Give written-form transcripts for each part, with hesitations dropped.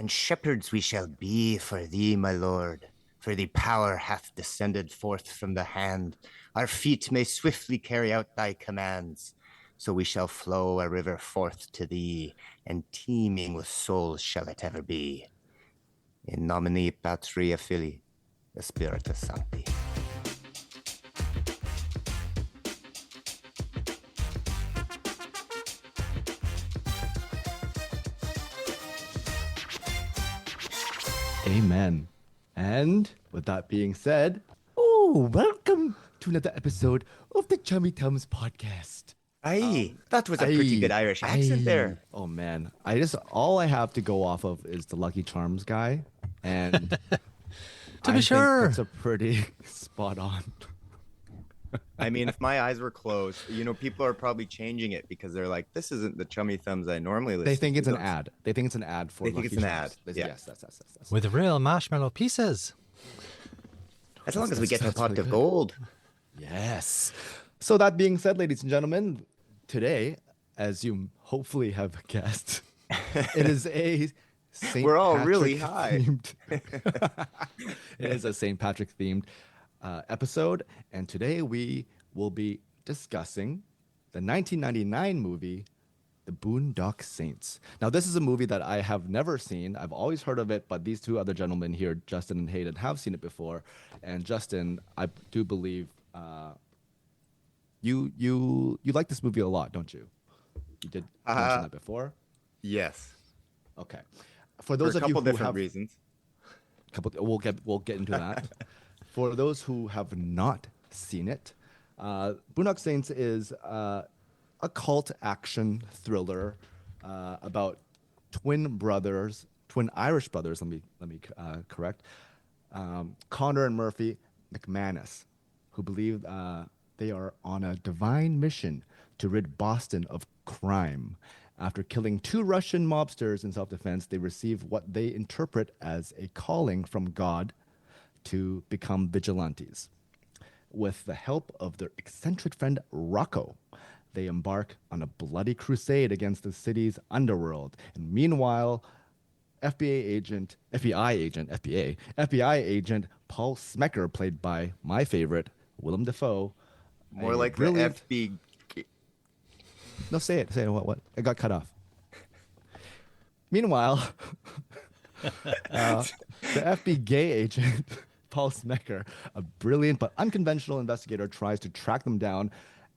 And shepherds we shall be for thee, my lord. For the power hath descended forth from the hand. Our feet may swiftly carry out thy commands. So we shall flow a river forth to thee, and teeming with souls shall it ever be. In nomine Patria Filii, Spiritus Sancti. Amen. And with that being said, welcome to another episode of the Chummy Thumbs podcast. Aye, that was a pretty good Irish accent there. Oh man, all I have to go off of is the Lucky Charms guy, and To be sure, it's a pretty spot on. I mean, if my eyes were closed, people are probably changing it because they're like, this isn't the Chummy Thumbs I normally listen to. They think it's an ad. They think it's an ad for. They think Lucky it's an Charms. ad. Yeah. Yes. with real marshmallow pieces. As long as we get a that's pot really of good. gold. Yes. So that being said, ladies and gentlemen, today, as you hopefully have guessed, it is a St. We're all Patrick really high. themed. It is a St. Patrick themed episode, and today we will be discussing the 1999 movie, The Boondock Saints. Now, this is a movie that I have never seen. I've always heard of it, but these two other gentlemen here, Justin and Hayden, have seen it before. And Justin, I do believe you like this movie a lot, don't you? You did mention that before. Yes. Okay. For For those a of you couple who different have reasons. we'll get into that. For those who have not seen it, Boondock Saints is a cult action thriller about twin Irish brothers. Let me correct. Connor and Murphy McManus, who believe they are on a divine mission to rid Boston of crime. After killing two Russian mobsters in self-defense, they receive what they interpret as a calling from God to become vigilantes. With the help of their eccentric friend Rocco, they embark on a bloody crusade against the city's underworld. And meanwhile, FBI agent Paul Smecker, played by my favorite, Willem Dafoe. More a like brilliant- the FB. No, say it. What? It got cut off. Meanwhile, the FB gay agent, Paul Smecker, a brilliant but unconventional investigator, tries to track them down.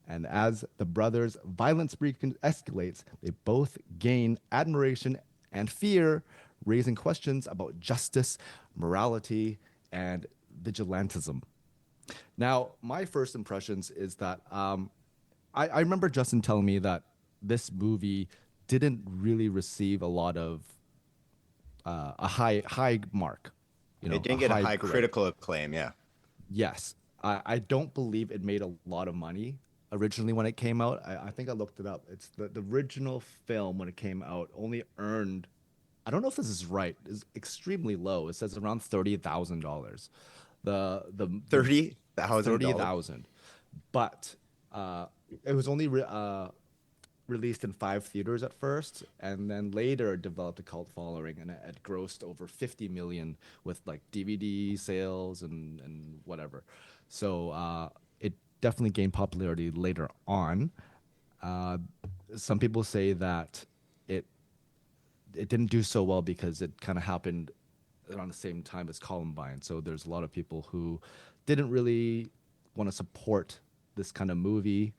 And as the brothers' violent spree escalates, they both gain admiration and fear, raising questions about justice, morality, and vigilantism. Now, my first impressions is that I remember Justin telling me that this movie didn't really receive a lot of a high mark. It didn't get a high grade. critical acclaim, yeah. Yes, I don't believe it made a lot of money originally when it came out. I think I looked it up. It's the original film when it came out only earned, I don't know if this is right, is extremely low. It says around $30,000. The $30,000, but it was only released in 5 theaters at first, and then later developed a cult following, and it had grossed over 50 million with like DVD sales and whatever. So it definitely gained popularity later on. Some people say that it didn't do so well because it kind of happened around the same time as Columbine. So there's a lot of people who didn't really want to support this kind of movie.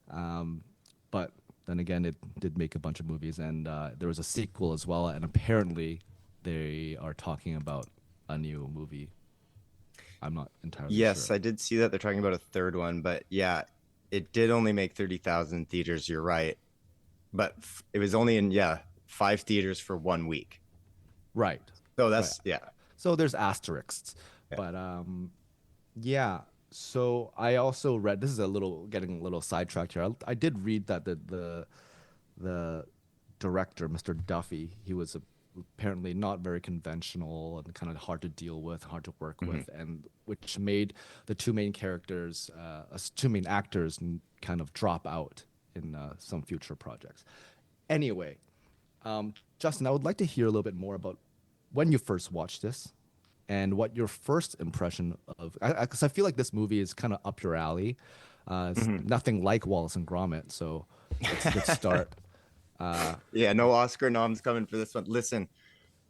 But then again, it did make a bunch of movies, and there was a sequel as well. And apparently they are talking about a new movie. I'm not entirely sure. Yes, I did see that they're talking about a third one, but yeah, it did only make 30,000 theaters. You're right. But it was only in, 5 theaters for 1 week. Right. So that's, Right. So there's asterisks. Yeah. But yeah. So I also read, this is getting a little sidetracked here. I did read that the director, Mr. Duffy, he was apparently not very conventional and kind of hard to deal with, hard to work with, and which made the two main characters, two main actors, kind of drop out in some future projects. Anyway, Justin, I would like to hear a little bit more about when you first watched this, and what your first impression of, because I feel like this movie is kind of up your alley. It's Mhm. nothing like Wallace and Gromit, so it's a good start. Yeah, no Oscar noms coming for this one. Listen,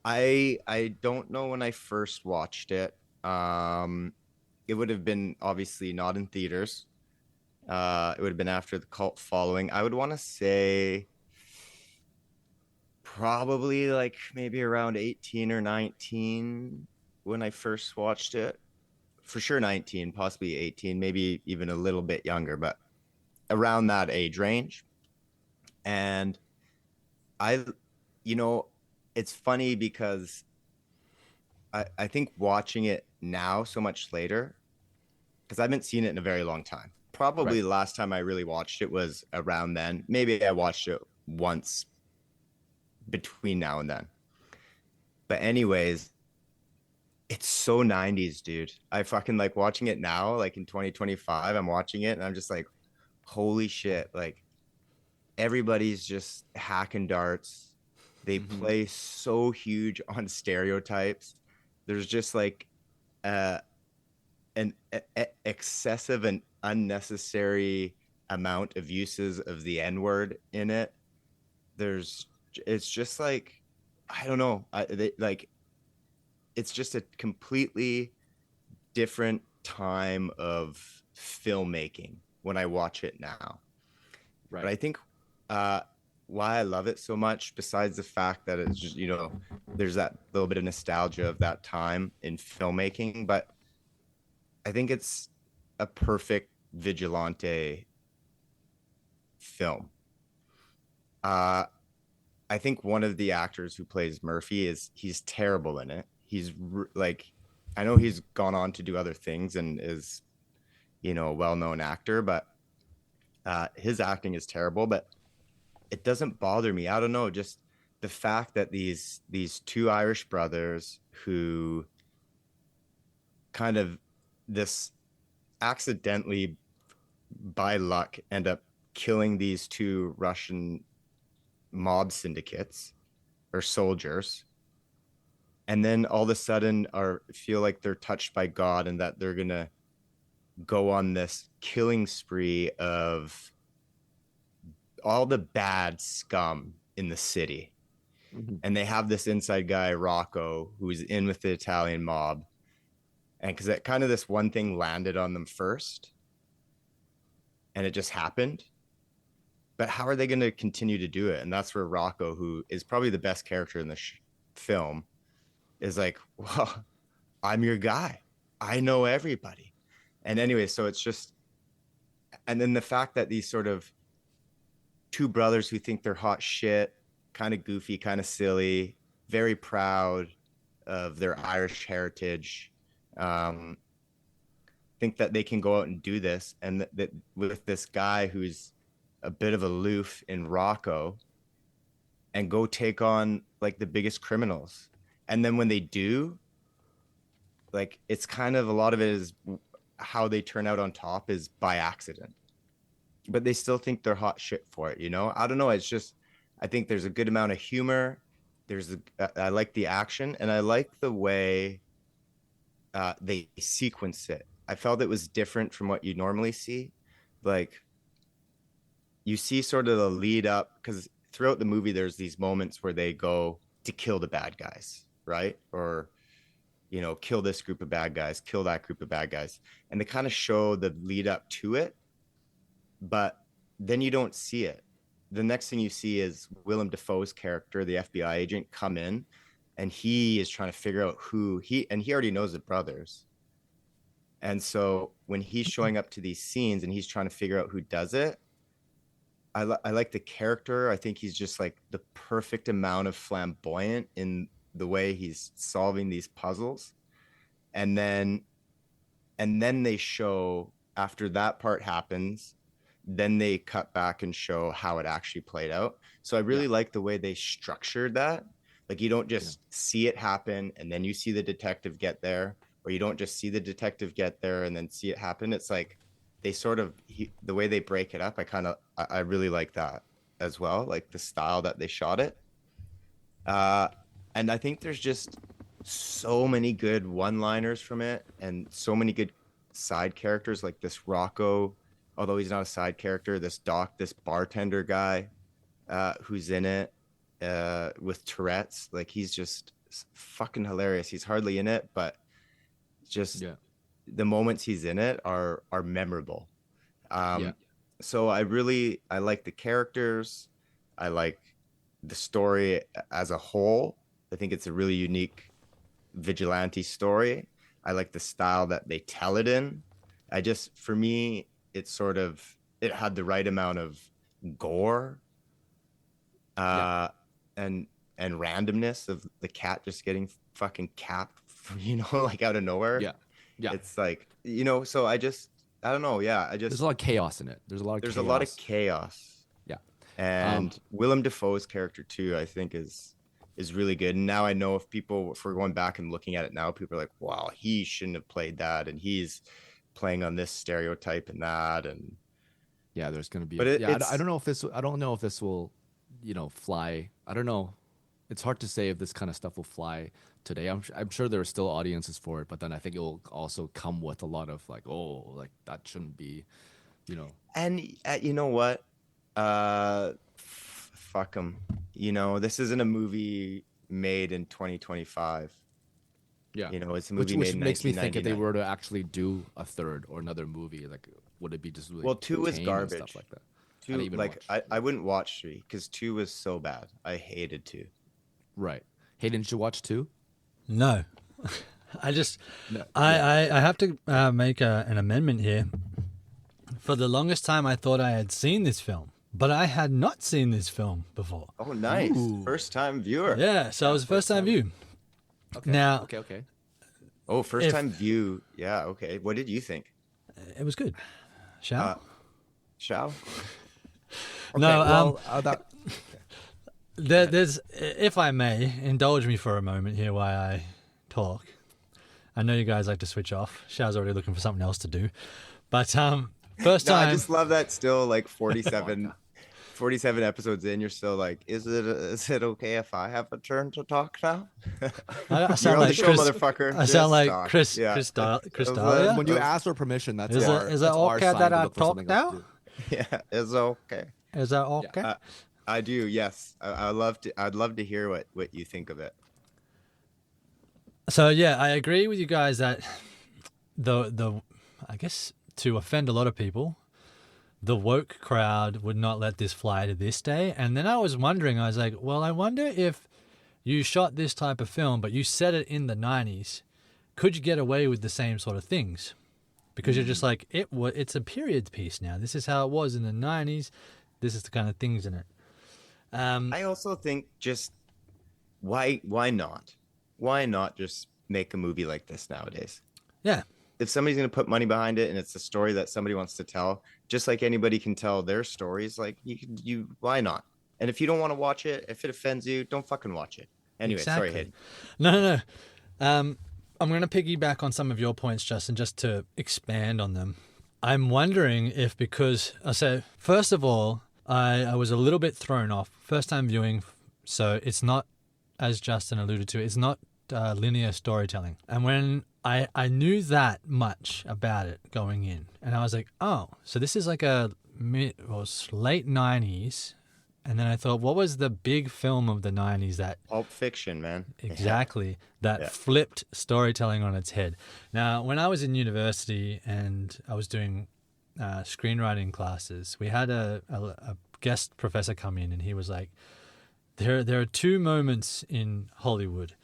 I don't know when I first watched it. It would have been obviously not in theaters. It would have been after the cult following. I would want to say probably like maybe around 18 or 19 when I first watched it. For sure 19, possibly 18, maybe even a little bit younger, but around that age range. And I, you know, it's funny because I think watching it now so much later, because I haven't seen it in a very long time. Right. Probably the last time I really watched it was around then. Maybe I watched it once between now and then. But anyways, it's so 90s, dude. I fucking like watching it now, like in 2025, I'm watching it and I'm just like, holy shit. Like everybody's just hacking darts. They Hmm. play so huge on stereotypes. There's just like uh an excessive and unnecessary amount of uses of the N word in it. There's, it's just like, I don't know. Like, it's just a completely different time of filmmaking when I watch it now. But Right. I think uh, why I love it so much, besides the fact that it's just, there's that little bit of nostalgia of that time in filmmaking, but I think it's a perfect vigilante film. Uh, I think one of the actors who plays Murphy he's terrible in it. Like, I know he's gone on to do other things and is, a well-known actor, but his acting is terrible. But it doesn't bother me. I don't know, just the fact that these two Irish brothers who kind of this accidentally by luck end up killing these two Russian mob syndicates or soldiers, and then all of a sudden are feel like they're touched by God and that they're gonna go on this killing spree of all the bad scum in the city. Hmm. And they have this inside guy, Rocco, who's in with the Italian mob. And because that kind of this one thing landed on them first and it just happened. But how are they going to continue to do it? And that's where Rocco, who is probably the best character in the film, is like, well, I'm your guy. I know everybody. And anyway, so it's just, and then the fact that these sort of two brothers who think they're hot shit, kind of goofy, kind of silly, very proud of their Irish heritage, um, think that they can go out and do this, and that with this guy who's a bit of aloof in Rocco, and go take on like the biggest criminals. And then when they do, like it's kind of a lot of it is how they turn out on top is by accident. But they still think they're hot shit for it, I don't know. It's just I think there's a good amount of humor. I like the action and I like the way they sequence it. I felt it was different from what you normally see. Like you see sort of the lead up because throughout the movie there's these moments where they go to kill the bad guys, right? Or kill this group of bad guys, kill that group of bad guys, and they kind of show the lead up to it, but then you don't see it. The next thing you see is Willem Dafoe's character, the FBI agent, come in, and he is trying to figure out he already knows the brothers. And so when he's showing up to these scenes and he's trying to figure out who does it, I like the character. I think he's just like the perfect amount of flamboyant in the way he's solving these puzzles. And then they show after that part happens, then they cut back and show how it actually played out. So I Yeah. really like the way they structured that. Like you don't Yeah. just see it happen and then you see the detective get there, or you don't just see the detective get there and then see it happen. It's like they sort of the way they break it up. I really like that as well, like the style that they shot it. Uh, and I think there's just so many good one-liners from it, and so many good side characters like this Rocco, although he's not a side character, this bartender guy who's in it with Tourette's. Like he's just fucking hilarious. He's hardly in it, but just Yeah. the moments he's in it are memorable. Yeah. So I like the characters. I like the story as a whole. I think it's a really unique vigilante story. I like the style that they tell it in. For me, it had the right amount of gore, and randomness of the cat just getting fucking capped, like out of nowhere. Yeah. Yeah. It's like, so I don't know. Yeah. There's a lot of chaos in it. There's a lot of chaos. Yeah. And Willem Dafoe's character too, I think is really good. And now I know if we're going back and looking at it now, people are like, wow, he shouldn't have played that. And he's playing on this stereotype and that. And yeah, there's going to be, but I don't know if this will, fly. I don't know. It's hard to say if this kind of stuff will fly today. I'm sure there are still audiences for it, but then I think it will also come with a lot of like, oh, like that shouldn't be, And you know what? Fuck them. This isn't a movie made in 2025. Yeah. It's a movie which made in makes me think if they 1999. were to actually do a third or another movie, like would it be just like, Well, 2 is tame and garbage. stuff like that? I 2, didn't even like watch. I wouldn't watch 3 because 2 was so bad. I hated 2. Right. Hey, didn't you watch 2? No. I just, No. I have to make an amendment here. For the longest time, I thought I had seen this film, but I had not seen this film before. Oh, nice. Ooh. First time viewer. Yeah, so it was first time view. Okay. Now, Okay. Oh, first time view. Yeah, okay. What did you think? it was good. Shall? Shao? No, that. there's, if I may, indulge me for a moment here while I talk. I know you guys like to switch off. Shao's already looking for something else to do. But first No, time. I just love that still like 47 episodes in, you're still like, is it okay if I have a turn to talk now? I You're sound on the like show, Chris, motherfucker. I Just sound like talk. Chris, Yeah. Chris Those, Dahlia? When you ask for permission, that's Is it- our, is it that's our okay sign that to I look for talk something else to now? do. Yeah, it's okay. Is that okay? I do, yes. I'd love to hear what you think of it. So yeah, I agree with you guys that the I guess to offend a lot of people, the woke crowd would not let this fly to this day. And then I was wondering, I was like, well, I wonder if you shot this type of film, but you set it in the 90s, could you get away with the same sort of things? Because you're just like, it's a period piece now. This is how it was in the 90s. This is the kind of things in it. I also think just why not? Why not just make a movie like this nowadays? Yeah. If somebody's going to put money behind it and it's a story that somebody wants to tell, just like anybody can tell their stories, like why not? And if you don't want to watch it, if it offends you, don't fucking watch it. Anyway, Exactly. sorry, Hayden. No. I'm going to piggyback on some of your points, Justin, just to expand on them. I'm wondering if first of all, I was a little bit thrown off. First time viewing, so it's not, as Justin alluded to, it's not linear storytelling. And when I knew that much about it going in, and I was like, oh, so this is like late 90s. And then I thought, what was the big film of the 90s that... Pulp Fiction, man. Exactly. That flipped storytelling on its head. Now, when I was in university and I was doing screenwriting classes, we had a guest professor come in and he was like, there are 2 moments in Hollywood.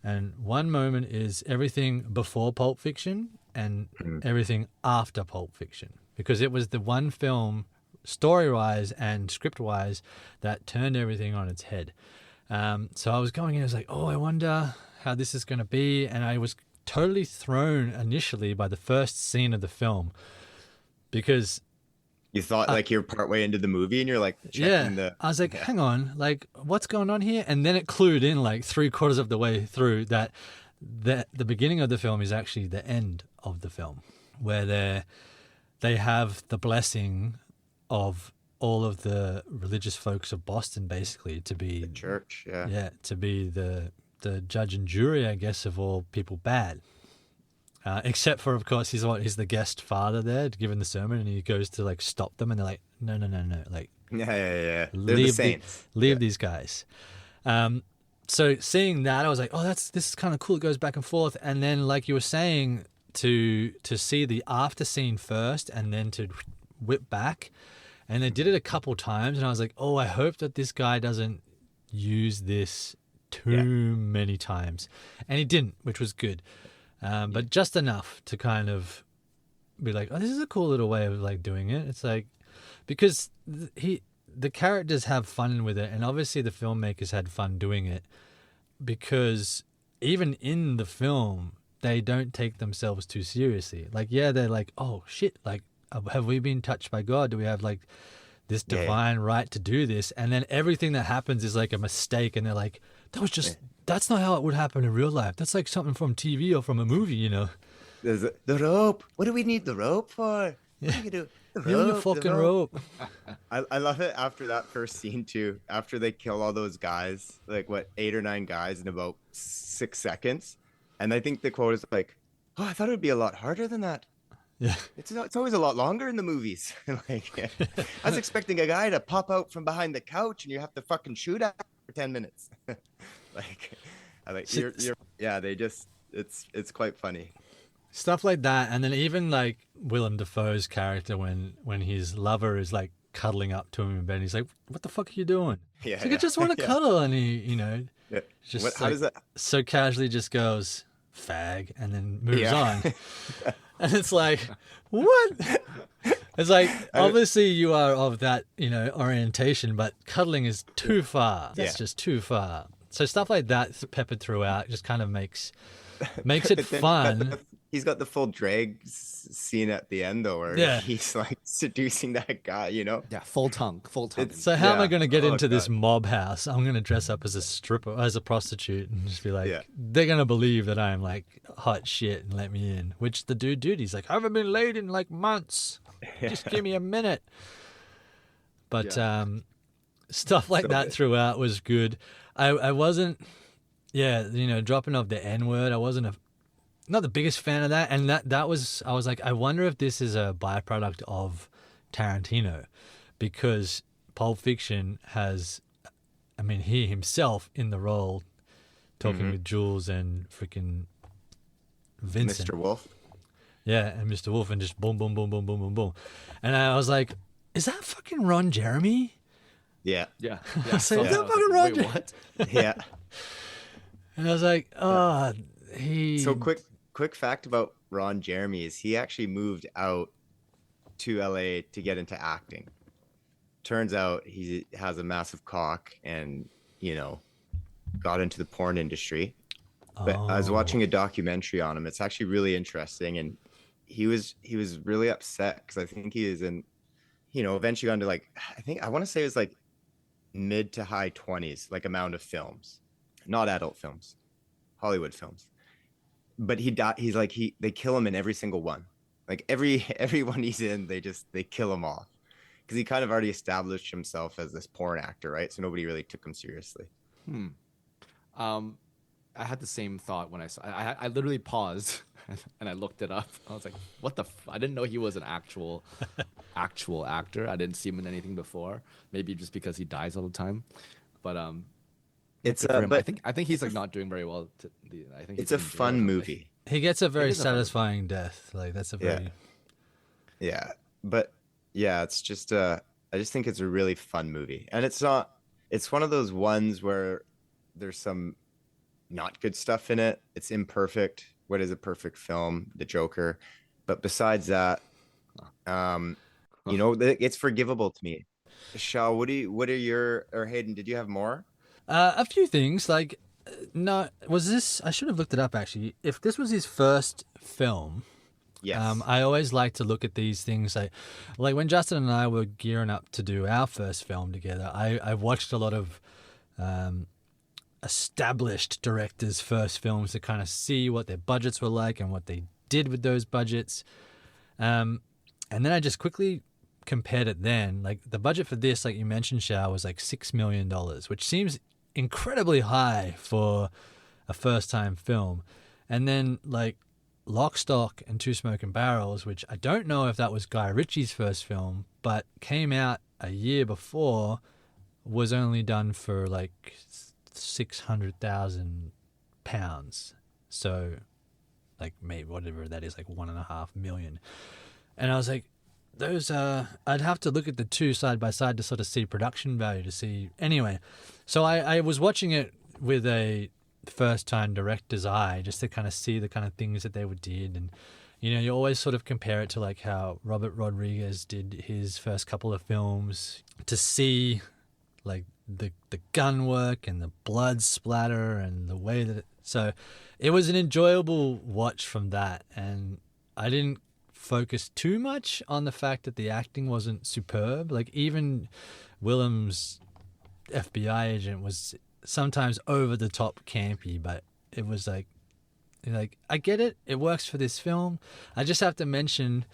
And one moment is everything before Pulp Fiction and everything after Pulp Fiction. Because it was the one film, story-wise and script-wise, that turned everything on its head. So I was going in, I was like, oh, I wonder how this is going to be. And I was totally thrown initially by the first scene of the film. Because... You thought like you're partway into the movie and you're like checking I was like, hang on, like what's going on here? And then it clued in like 3/4 of the way through that the beginning of the film is actually the end of the film, where they have the blessing of all of the religious folks of Boston basically to be the church, to be the the judge and jury, I guess, of all people bad. Except for, of course, he's the guest father there giving the sermon, and he goes to like stop them, and they're like, no, like, Yeah. They're the leave Saints. these guys. So seeing that, I was like, oh, this is kind of cool. It goes back and forth, and then like you were saying, to see the after scene first, and then to whip back, and they did it a couple times, and I was like, oh, I hope that this guy doesn't use this too many times, and he didn't, which was good. But just enough to kind of be like, oh, this is a cool little way of like doing it. It's like, because the characters have fun with it, and obviously the filmmakers had fun doing it, because even in the film, they don't take themselves too seriously. Like, yeah, they're like, oh shit, like, have we been touched by God? Do we have like this divine right to do this? And then everything that happens is like a mistake, and they're like, that's not how it would happen in real life. That's like something from TV or from a movie, you know. There's the rope. What do we need the rope for? What do you do? The Give me the fucking rope. I love it after that first scene too. After they kill all those guys, like what, 8 or 9 guys in about 6 seconds, and I think the quote is like, "Oh, I thought it would be a lot harder than that." Yeah, it's always a lot longer in the movies. Like, I was expecting a guy to pop out from behind the couch, and you have to fucking shoot at him for 10 minutes. They just it's quite funny. Stuff like that. And then even like Willem Dafoe's character, when his lover is like cuddling up to him in bed, he's like, what the fuck are you doing? Yeah, like, I just want to cuddle. And he, you know, just how does that so casually just goes fag and then moves on. And it's like, what? It's like, obviously you are of that, you know, orientation, but cuddling is too far. That's just too far. So stuff like that peppered throughout just kind of makes it fun. He's got the full drag scene at the end, though, where he's like seducing that guy, you know? Yeah, full tongue. So how am I going to get into this mob house? I'm going to dress up as a stripper, as a prostitute, and just be like, they're going to believe that I'm like hot shit and let me in. Which the dude, he's like, I haven't been laid in like months. Just give me a minute. But stuff like that throughout was good. I wasn't, dropping off the N-word. I wasn't not the biggest fan of that. And that was, I was like, I wonder if this is a byproduct of Tarantino, because Pulp Fiction has, I mean, he himself in the role talking with Jules and freaking Vincent. Mr. Wolf. Yeah, and Mr. Wolf, and just boom, boom, boom, boom, boom, boom, boom. And I was like, is that fucking Ron Jeremy? Yeah. So is that fucking Ron Jeremy? What? Yeah. And I was like, So quick fact about Ron Jeremy is he actually moved out to LA to get into acting. Turns out he has a massive cock and, you know, got into the porn industry. But I was watching a documentary on him. It's actually really interesting, and he was really upset because I think he is in, you know, eventually got into like, I want to say it was like mid to high 20s, like amount of films, not adult films, Hollywood films. But they kill him in every single one. Like every one he's in, they kill him off, because he kind of already established himself as this porn actor, right? So nobody really took him seriously. I had the same thought when I saw. I literally paused and I looked it up. I was like, "What the? I didn't know he was an actual actor. I didn't see him in anything before. Maybe just because he dies all the time." But I think he's like not doing very well. I think it's a fun movie. He gets a very satisfying death. Like that's a very it's just I just think it's a really fun movie, and it's one of those ones where there's some not good stuff in it. It's imperfect. What is a perfect film? The Joker. But besides that, it's forgivable to me. Shao, what are your, or Hayden, did you have more? A few things. Like, no, was this, I should have looked it up actually. If this was his first film, yes. I always like to look at these things. Like when Justin and I were gearing up to do our first film together, I watched a lot of established directors' first films to kind of see what their budgets were like and what they did with those budgets. And then I just quickly compared it then. Like the budget for this, like you mentioned, Shao, was like $6 million, which seems incredibly high for a first time film. And then like Lock, Stock and Two Smoking Barrels, which I don't know if that was Guy Ritchie's first film, but came out a year before, was only done for like £600,000. So like maybe whatever that is, like 1.5 million. And I was like, those I'd have to look at the two side by side to sort of see production value, to see anyway. So I was watching it with a first time director's eye, just to kind of see the kind of things that they did. And you always sort of compare it to like how Robert Rodriguez did his first couple of films, to see like the gun work and the blood splatter and the way that so it was an enjoyable watch from that. And I didn't focus too much on the fact that the acting wasn't superb. Like even Willem's FBI agent was sometimes over the top campy, but it was like I get it, it works for this film. I just have to mention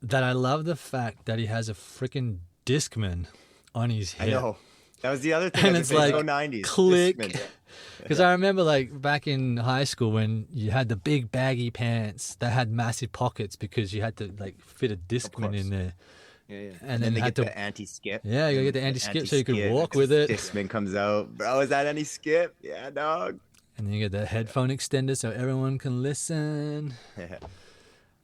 that I love the fact that he has a freaking Discman on his hip. I know. That was the other thing. And it's like, so 90s. click. Because I remember like back in high school when you had the big baggy pants that had massive pockets because you had to like fit a Discman in there. Yeah. And then you they had get to, the anti-skip. yeah, you gotta get the anti-skip so you could walk with it. Discman comes out. Bro, is that anti-skip? Yeah, dog. And then you get the headphone extender so everyone can listen.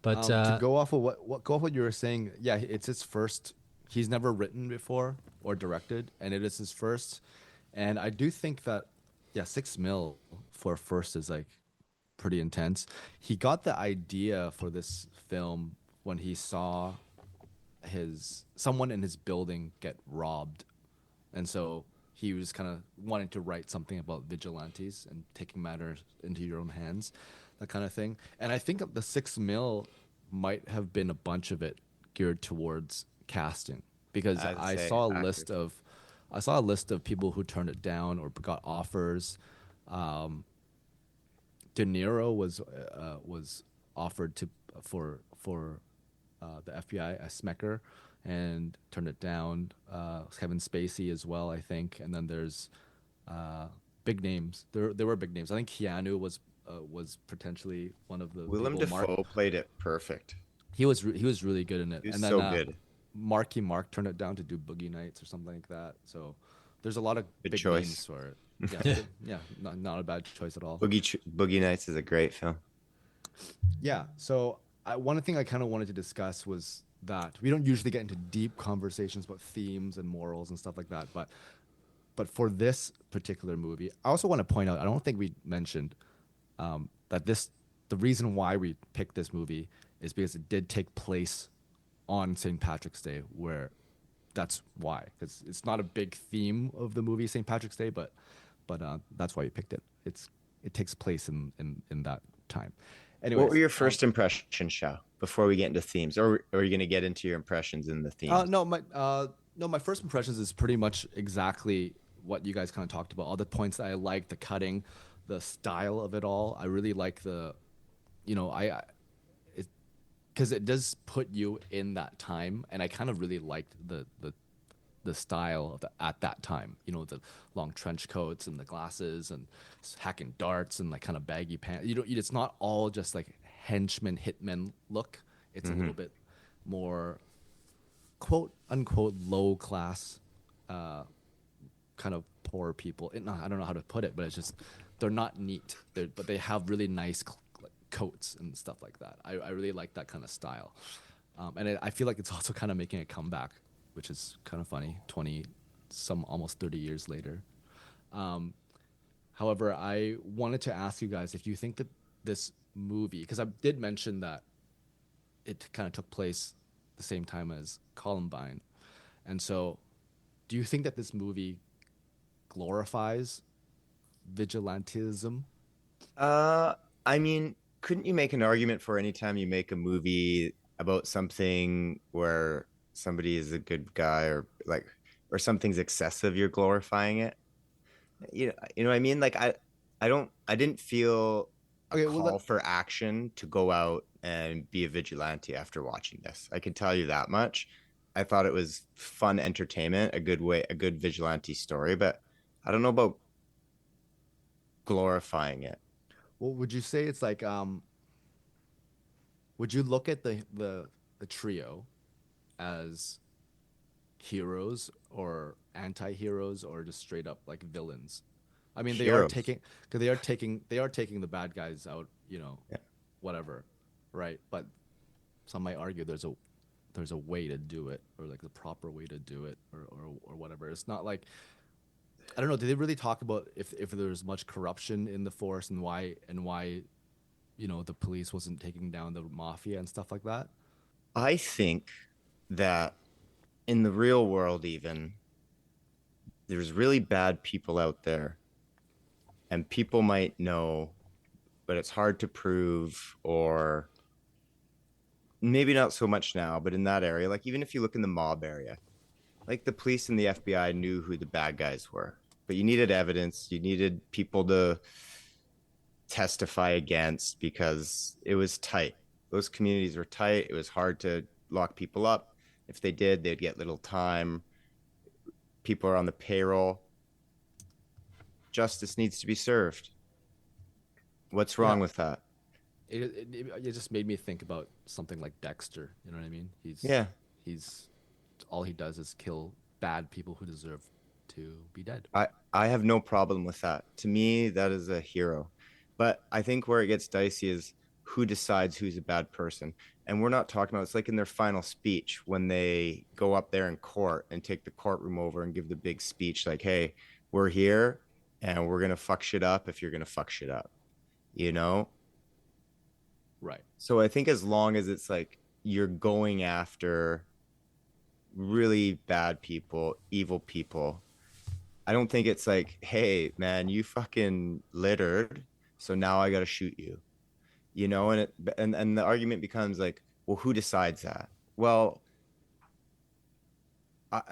But to go off of what you were saying, yeah, it's his first. He's never written before or directed, and it is his first. And I do think that, yeah, 6 mil for a first is like pretty intense. He got the idea for this film when he saw someone in his building get robbed, and so he was kind of wanting to write something about vigilantes and taking matters into your own hands, that kind of thing. And I think the 6 mil might have been a bunch of it geared towards casting, because I saw a list of people who turned it down or got offers. De Niro was offered for the FBI as Smecker and turned it down. Kevin Spacey as well, I think. And then there's big names. There were big names. I think Keanu was potentially one of the. Willem Dafoe played it perfect. He was really good in it. He was and then, so good. Marky Mark turned it down to do Boogie Nights or something like that. So there's a lot of Good big choice. names for it. Yeah, not a bad choice at all. Boogie Nights is a great film. Yeah. So one thing I kind of wanted to discuss was that we don't usually get into deep conversations about themes and morals and stuff like that, but for this particular movie, I also want to point out, I don't think we mentioned that the reason why we picked this movie is because it did take place on St. Patrick's Day, where that's why, because it's not a big theme of the movie St. Patrick's Day, but that's why we picked it. It takes place in that time. Anyways, what were your first impressions, Shao, before we get into themes, or are you going to get into your impressions in the themes? My first impressions is pretty much exactly what you guys kind of talked about. All the points that I like, the cutting, the style of it all. I really like because it does put you in that time, and I kind of really liked the style at that time. The long trench coats and the glasses and hacking darts and like kind of baggy pants. It's not all just like henchman hitman look. It's a little bit more quote unquote low class, kind of poor people. I don't know how to put it, but it's just they're not neat. But they have really nice coats and stuff like that. I really like that kind of style, and I feel like it's also kind of making a comeback, which is kind of funny. Almost 30 years later. However, I wanted to ask you guys if you think that this movie, because I did mention that it kind of took place the same time as Columbine, and so do you think that this movie glorifies vigilantism? I mean, couldn't you make an argument for any time you make a movie about something where somebody is a good guy or something's excessive, you're glorifying it? You know what I mean? Like I didn't feel a call for action to go out and be a vigilante after watching this. I can tell you that much. I thought it was fun entertainment, a good vigilante story, but I don't know about glorifying it. Well, would you say it's like would you look at the trio as heroes or anti-heroes or just straight up like villains? I mean, they are Heroes. taking because they are taking the bad guys out, you know, Yeah. whatever, right? But some might argue there's a way to do it, or like the proper way to do it, or whatever. It's not like I don't know. Did they really talk about if there's much corruption in the force and why you know the police wasn't taking down the mafia and stuff like that? I think that in the real world, even, there's really bad people out there, and people might know, but it's hard to prove, or maybe not so much now, but in that area, like even if you look in the mob area, like the police and the FBI knew who the bad guys were, but you needed evidence, you needed people to testify against because it was tight. Those communities were tight. It was hard to lock people up. If they did, they'd get little time. People are on the payroll. Justice needs to be served. What's wrong with that? It just made me think about something like Dexter. You know what I mean? Yeah. He's all he does is kill bad people who deserve to be dead. I have no problem with that. To me, that is a hero. But I think where it gets dicey is who decides who's a bad person. And we're not talking about, it's like in their final speech when they go up there in court and take the courtroom over and give the big speech like, hey, we're here and we're going to fuck shit up if you're going to fuck shit up, you know? Right. So I think as long as it's like you're going after really bad people, evil people, I don't think it's like, hey, man, you fucking littered, so now I got to shoot you, you know? And the argument becomes like, well, who decides that? Well,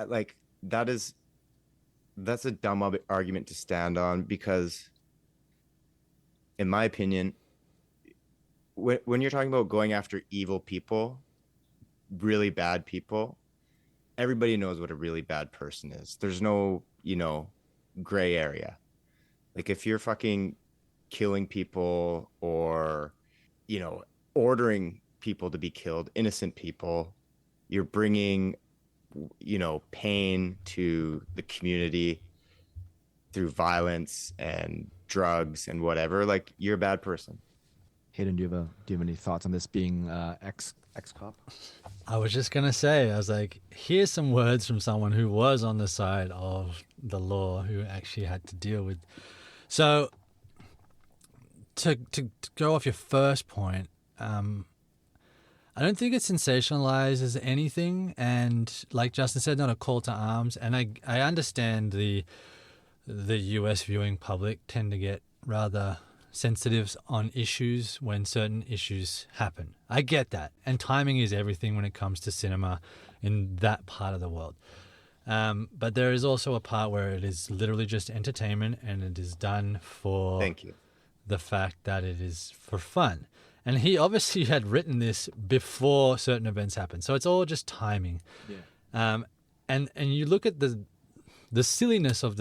like that's a dumb argument to stand on because, in my opinion, when you're talking about going after evil people, really bad people, everybody knows what a really bad person is. There's no, you know, gray area. Like if you're fucking killing people or, you know, ordering people to be killed, innocent people, you're bringing, you know, pain to the community through violence and drugs and whatever, like you're a bad person. Hayden, do you have any thoughts on this being ex cop? I was just going to say, I was like, here's some words from someone who was on the side of the law, who actually had to deal with. So to go off your first point, I don't think it sensationalizes anything. And like Justin said, not a call to arms. And I understand the US viewing public tend to get rather sensitive on issues when certain issues happen. I get that. And timing is everything when it comes to cinema in that part of the world. But there is also a part where it is literally just entertainment and it is done for Thank you. the fact that it is for fun. And he obviously had written this before certain events happened. So it's all just timing. Yeah. And you look at the silliness of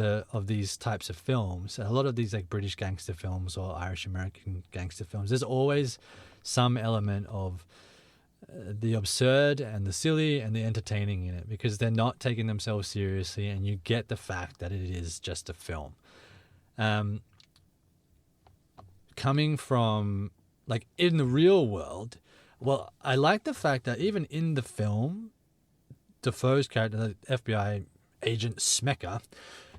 these types of films, a lot of these like British gangster films or Irish American gangster films, there's always some element of the absurd and the silly and the entertaining in it because they're not taking themselves seriously and you get the fact that it is just a film. Coming from like in the real world, well, I like the fact that even in the film, Defoe's character, the FBI agent Smecker,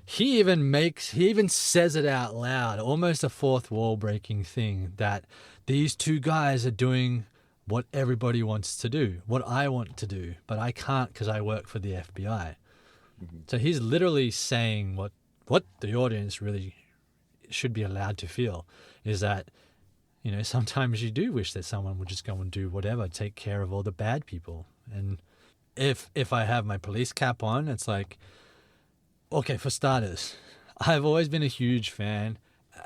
he even says it out loud, almost a fourth wall breaking thing, that these two guys are doing what everybody wants to do, what I want to do, but I can't because I work for the FBI. Mm-hmm. So he's literally saying what the audience really should be allowed to feel is that, you know, sometimes you do wish that someone would just go and do whatever, take care of all the bad people. And if I have my police cap on, it's like, okay, for starters, I've always been a huge fan,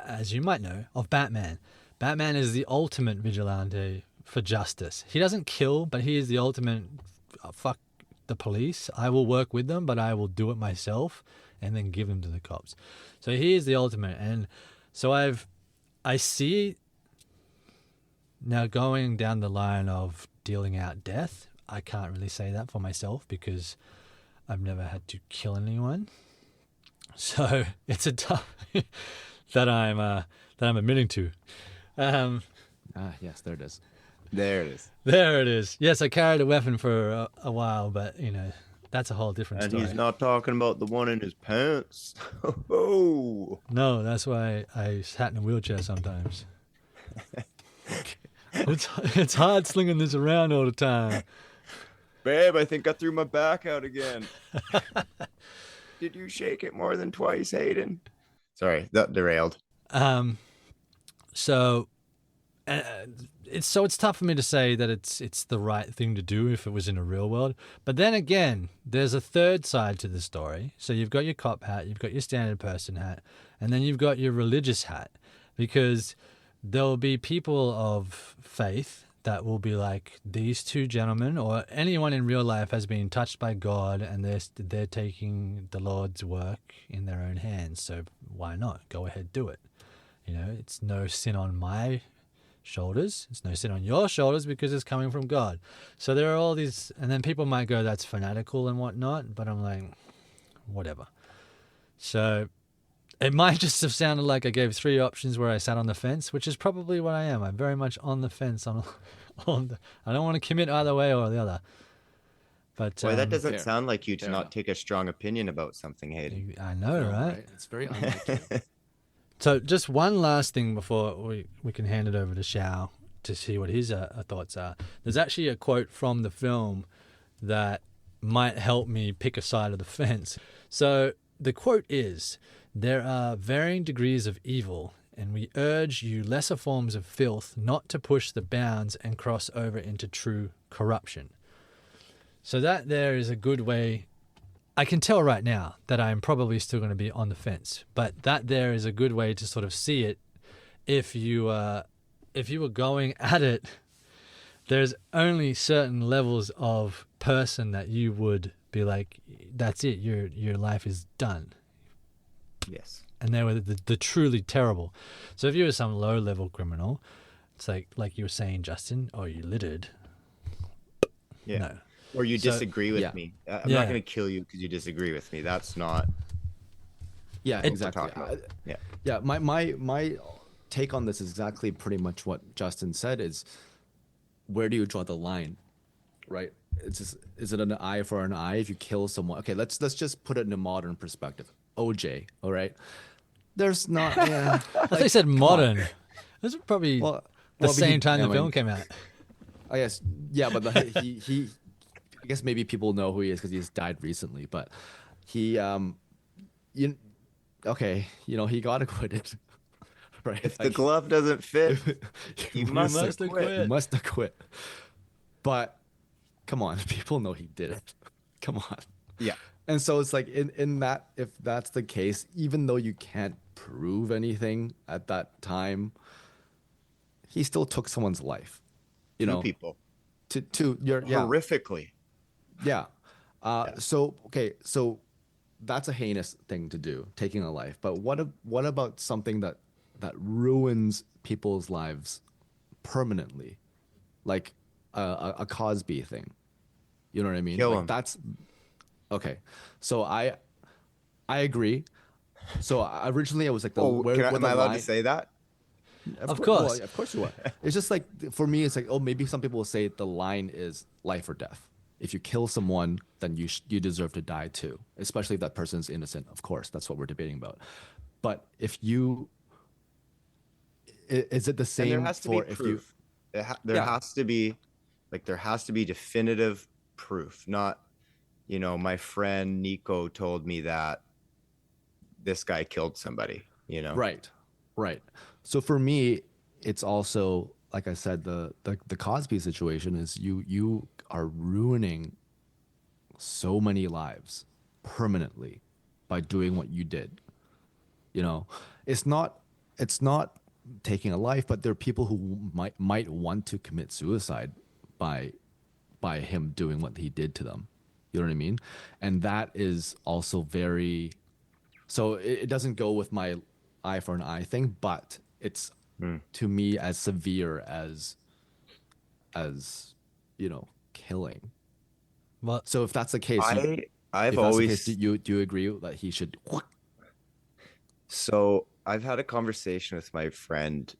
as you might know, of Batman. Batman is the ultimate vigilante for justice. He doesn't kill, but he is the ultimate, fuck the police. I will work with them, but I will do it myself and then give them to the cops. So he is the ultimate. And so I see Now, going down the line of dealing out death, I can't really say that for myself because I've never had to kill anyone. So it's a tough that I'm admitting to. Yes, there it is. There it is. There it is. Yes, I carried a weapon for a while, but that's a whole different And story. he's not talking about the one in his pants. Oh. No, that's why I sat in a wheelchair sometimes. It's hard slinging this around all the time. Babe, I think I threw my back out again. Did you shake it more than twice, Hayden? Sorry, that derailed. So it's tough for me to say that it's the right thing to do if it was in a real world. But then again, there's a third side to the story. So you've got your cop hat, you've got your standard person hat, and then you've got your religious hat, because there'll be people of faith that will be like, these two gentlemen or anyone in real life has been touched by God, and they're taking the Lord's work in their own hands. So why not? Go ahead, do it. It's no sin on my shoulders. It's no sin on your shoulders because it's coming from God. So there are all these, and then people might go, that's fanatical and whatnot, but I'm like, whatever. So it might just have sounded like I gave 3 options where I sat on the fence, which is probably what I am. I'm very much on the fence. I don't want to commit either way or the other. But Boy, that doesn't fair. sound like you to Fair not enough. take a strong opinion about something, Hayden. I know, No, right? It's very unlike you. So just one last thing before we can hand it over to Xiao to see what his thoughts are. There's actually a quote from the film that might help me pick a side of the fence. So the quote is, "There are varying degrees of evil, and we urge you lesser forms of filth not to push the bounds and cross over into true corruption." So that there is a good way. I can tell right now that I'm probably still going to be on the fence, but that there is a good way to sort of see it. If you were going at it, there's only certain levels of person that you would be like, that's it, your life is done. Yes. And they were the truly terrible. So if you were some low-level criminal, it's like you were saying, Justin, oh, you littered. Yeah. No. Or you So- disagree with yeah. me. I'm Yeah. not going to kill you because you disagree with me. That's not Yeah, what we're exactly. talking about. Yeah. Yeah, my take on this is exactly pretty much what Justin said, is where do you draw the line, right? It's just, is it an eye for an eye if you kill someone? Okay, let's just put it in a modern perspective. OJ, all right? There's not, yeah. I thought you said modern. This is probably Well, the well, same time the I film mean, came out. I guess, yeah, but he I guess maybe people know who he is because he's died recently, but he, okay, he got acquitted, right? If the glove doesn't fit, you must must have have quit. quit. He must have quit. But come on, people know he did it. Come on. Yeah. And so it's like in that, if that's the case, even though you can't prove anything at that time, he still took someone's life. You Two know, people. to your yeah. Horrifically. Yeah. So okay, so that's a heinous thing to do, taking a life. But what about something that ruins people's lives permanently, like a Cosby thing? You know what I mean? Kill like him. That's okay. So I agree. So originally I was like, Am I allowed to say that? Of course. Well, of course you are. It's just like, for me, it's like, oh, maybe some people will say the line is life or death. If you kill someone, then you deserve to die too, especially if that person's innocent. Of course, that's what we're debating about. But if you, is it the And same there has to be for if you? proof. There has to be definitive proof. Not, my friend Nico told me that this guy killed somebody. Right. So for me, it's also, like I said, the Cosby situation is you are ruining so many lives permanently by doing what you did. It's not taking a life, but there are people who might want to commit suicide by him doing what he did to them. You know what I mean? And that is also very, so it doesn't go with my eye for an eye thing, but it's to me as severe as as, killing. Well, So if that's the case, I've always do you agree that he should? so I've had a conversation with my friend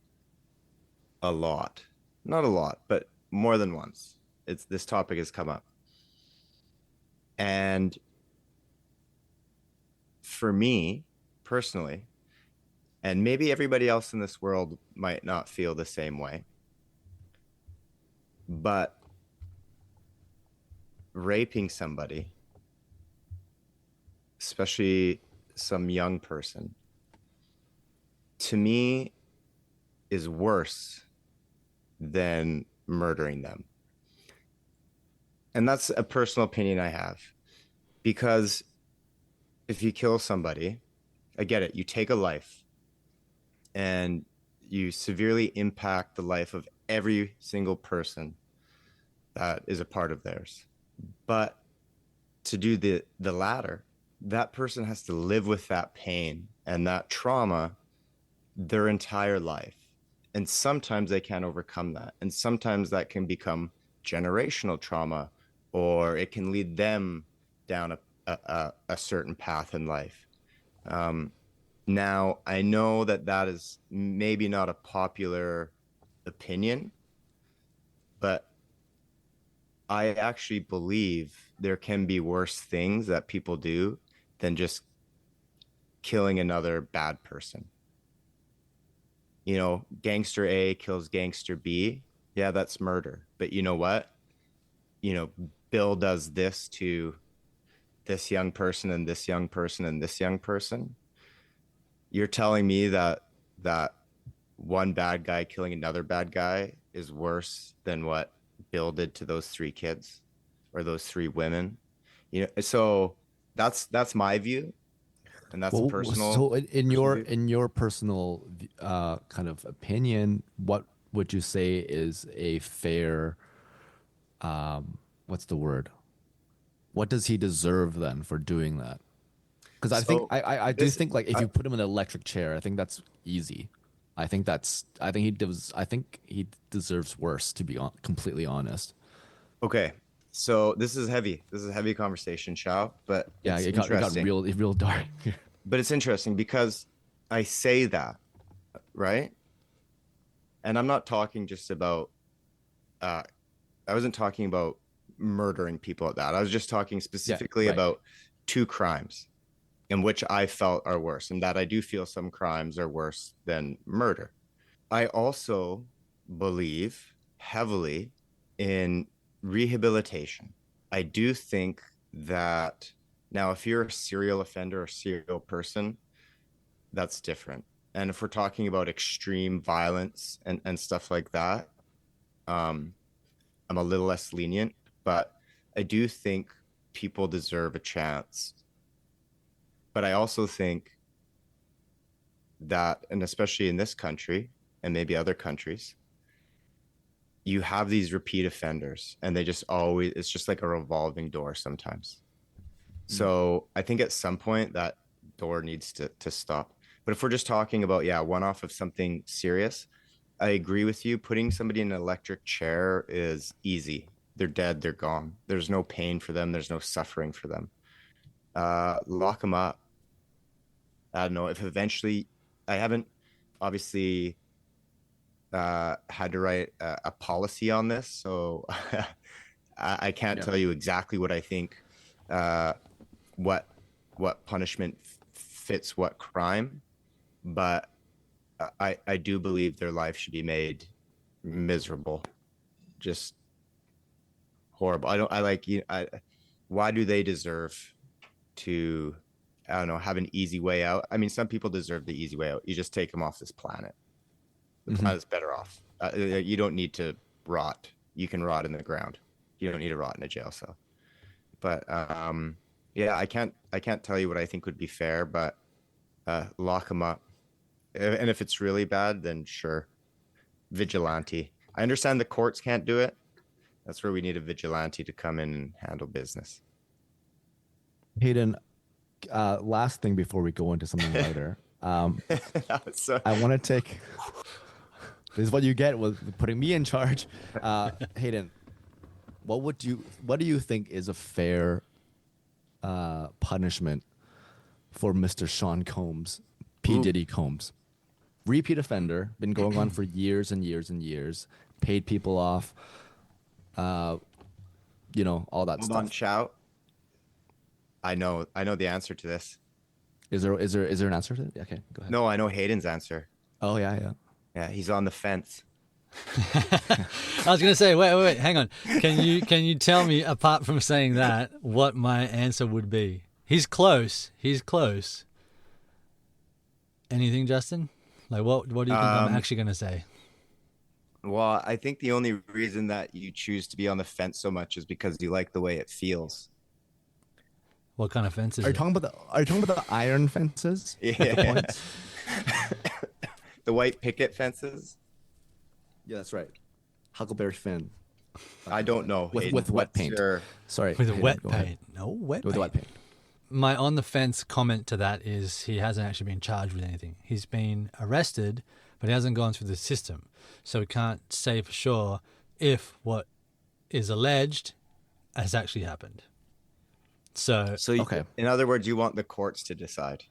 a lot. Not a lot, but more than once. This topic has come up. And for me personally, and maybe everybody else in this world might not feel the same way, but raping somebody, especially some young person, to me is worse than murdering them. And that's a personal opinion I have, because if you kill somebody, I get it, you take a life and you severely impact the life of every single person that is a part of theirs. But to do the latter, that person has to live with that pain and that trauma their entire life. And sometimes they can't overcome that. And sometimes that can become generational trauma, or it can lead them down a certain path in life. Now, I know that is maybe not a popular opinion, but I actually believe there can be worse things that people do than just killing another bad person. Gangster A kills gangster B. Yeah, that's murder. But you know what? Bill does this to this young person and this young person and this young person. You're telling me that one bad guy killing another bad guy is worse than what Bill did to those 3 kids or those 3 women? So that's my view. And that's a personal. So in your personal kind of opinion, what would you say is a fair? What's the word? What does he deserve then for doing that? Because I think I do think like if you put him in an electric chair, I think that's easy. I think he deserves worse, to be completely honest. Okay. So this is heavy. This is a heavy conversation, Shao. But Yeah, it's it got interesting. real dark. But it's interesting because I say that, right? And I'm not talking just about I wasn't talking about murdering people at that. I was just talking specifically about 2 crimes in which I felt are worse, and that I do feel some crimes are worse than murder. I also believe heavily in rehabilitation. I do think that now, if you're a serial offender or serial person, that's different. And if we're talking about extreme violence and stuff like that, I'm a little less lenient, but I do think people deserve a chance. But I also think that, and especially in this country and maybe other countries, you have these repeat offenders and it's just like a revolving door sometimes. So I think at some point that door needs to stop. But if we're just talking about, one off of something serious, I agree with you. Putting somebody in an electric chair is easy. They're dead. They're gone. There's no pain for them. There's no suffering for them. Lock them up. I don't know if eventually I haven't obviously had to write a policy on this. So I can't tell you exactly what I think, what punishment fits what crime, but I do believe their life should be made miserable, just horrible. Why do they deserve to, I don't know, have an easy way out? I mean, some people deserve the easy way out. You just take them off this planet. The planet's better off. You don't need to rot. You can rot in the ground. You don't need to rot in a jail cell. But I can't tell you what I think would be fair, but lock them up. And if it's really bad, then sure, vigilante. I understand the courts can't do it. That's where we need a vigilante to come in and handle business. Hayden, last thing before we go into something lighter, So, I want to take This is what you get with putting me in charge. Hayden, what do you think is a fair punishment for Mr. Sean Combs, P. Diddy Combs? Repeat offender, been going on for years and years and years, paid people off, all that Hold stuff. on, Chow. I know the answer to this. Is there an answer to it? Okay, go ahead. No, I know Hayden's answer. Oh yeah. Yeah, he's on the fence. I was going to say, wait, hang on. Can you tell me, apart from saying that, what my answer would be? He's close. Anything, Justin? Like, what do you think I'm actually going to say? Well, I think the only reason that you choose to be on the fence so much is because you like the way it feels. What kind of fence is it? Are you talking about the iron fences? Yeah. The white picket fences? Yeah, that's right. Huckleberry Finn. I don't know. With Hayden, wet what's paint. With Hayden, wet go ahead. paint. No, wet With paint. wet paint. My on the fence comment to that is he hasn't actually been charged with anything. He's been arrested, but he hasn't gone through the system. So we can't say for sure if what is alleged has actually happened. So Okay. In other words, you want the courts to decide.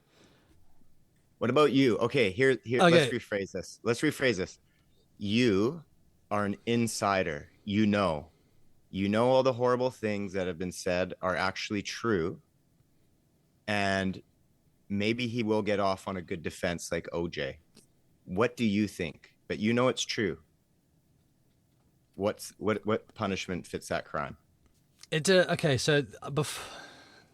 What about you? Okay, here. Okay. Let's rephrase this. You are an insider. You know all the horrible things that have been said are actually true. And maybe he will get off on a good defense like OJ. What do you think? But you know it's true. What punishment fits that crime? okay. So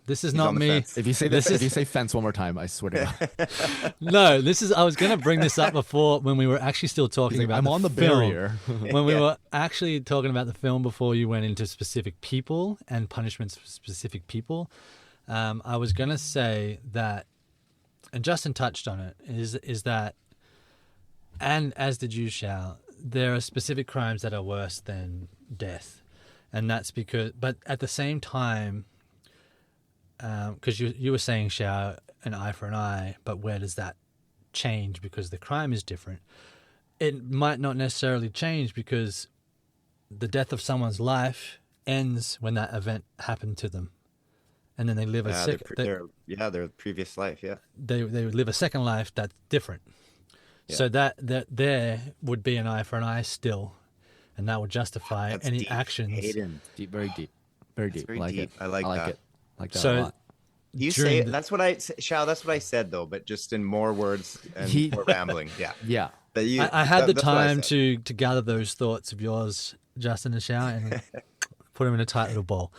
this is He's not on the me. fence. If you say fence one more time, I swear to God. No, I was going to bring this up before when we were actually still talking about I'm on the film. barrier. When we were actually talking about the film before you went into specific people and punishments for specific people, I was going to say that, and Justin touched on it, is that, and as did you, Shao, there are specific crimes that are worse than death. And that's because, but at the same time, because you were saying, Shao, an eye for an eye, but where does that change because the crime is different? It might not necessarily change because the death of someone's life ends when that event happened to them, and then they live their previous life. Yeah, they live a second life that's different. Yeah. So that there would be an eye for an eye still, and that would justify That's any deep. actions. Hayden. Deep, very deep. Very deep. very I like deep. it. I like that. it. I like that So a lot. You during say the- that's what I Shao. That's what I said though, but just in more words and more rambling. Yeah, Yeah. But you, I had the that's what I time said. to gather those thoughts of yours, Justin and Shao, and put them in a tight little ball.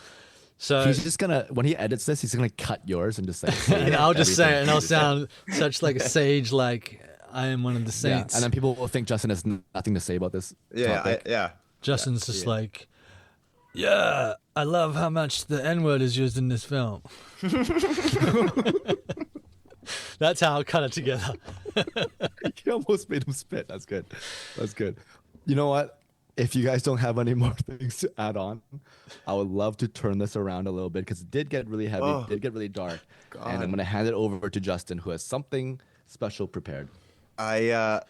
So He's just gonna, when he edits this, he's gonna cut yours and just say, and I'll just say it, and I'll Everything. sound such like a sage, like I am one of the yeah. saints. And then people will think Justin has nothing to say about this topic. Yeah. Justin's just like, yeah, I love how much the N-word is used in this film. That's how I'll cut it together. You almost made him spit. That's good. That's good. You know what? If you guys don't have any more things to add on, I would love to turn this around a little bit because it did get really heavy. Oh, It did get really dark. God. And I'm going to hand it over to Justin, who has something special prepared. I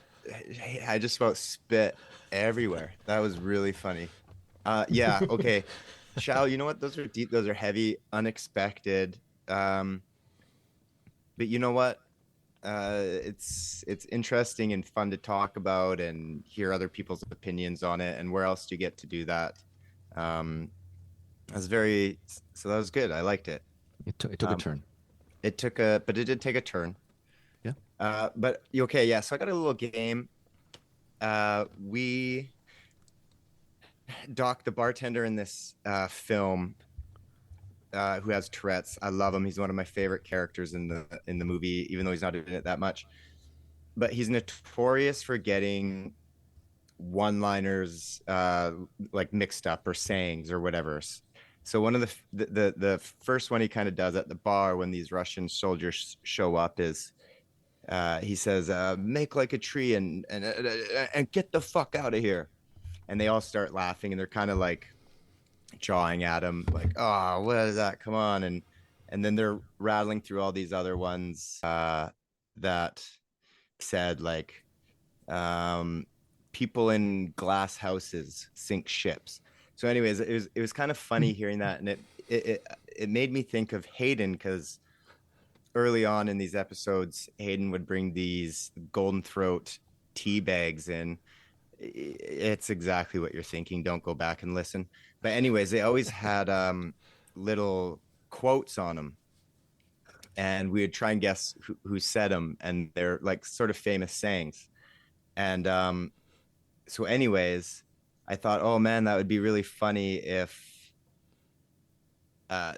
just about spit everywhere. That was really funny. Yeah. Okay. Shao, you know what? Those are deep. Those are heavy, unexpected. But you know what? It's interesting and fun to talk about and hear other people's opinions on it. And where else do you get to do that? That was so that was good. I liked it. It took a turn. But it did take a turn. Yeah. But okay, yeah. So I got a little game. Doc, the bartender in this film, who has Tourette's. I love him. He's one of my favorite characters in the movie, even though he's not in it that much. But he's notorious for getting one-liners like mixed up or sayings or whatever. So one of the first one he kind of does at the bar when these Russian soldiers show up is he says, "Make like a tree and get the fuck out of here." And they all start laughing and they're kind of like jawing at him like, "Oh, what is that? Come on." And then they're rattling through all these other ones that said like people in glass houses sink ships. So, anyways, it was kind of funny hearing that, and it made me think of Hayden, because early on in these episodes, Hayden would bring these golden throat tea bags in. It's exactly what you're thinking. Don't go back and listen. But anyways, they always had little quotes on them, and we would try and guess who said them, and they're like sort of famous sayings. And so anyways, I thought, oh man, that would be really funny if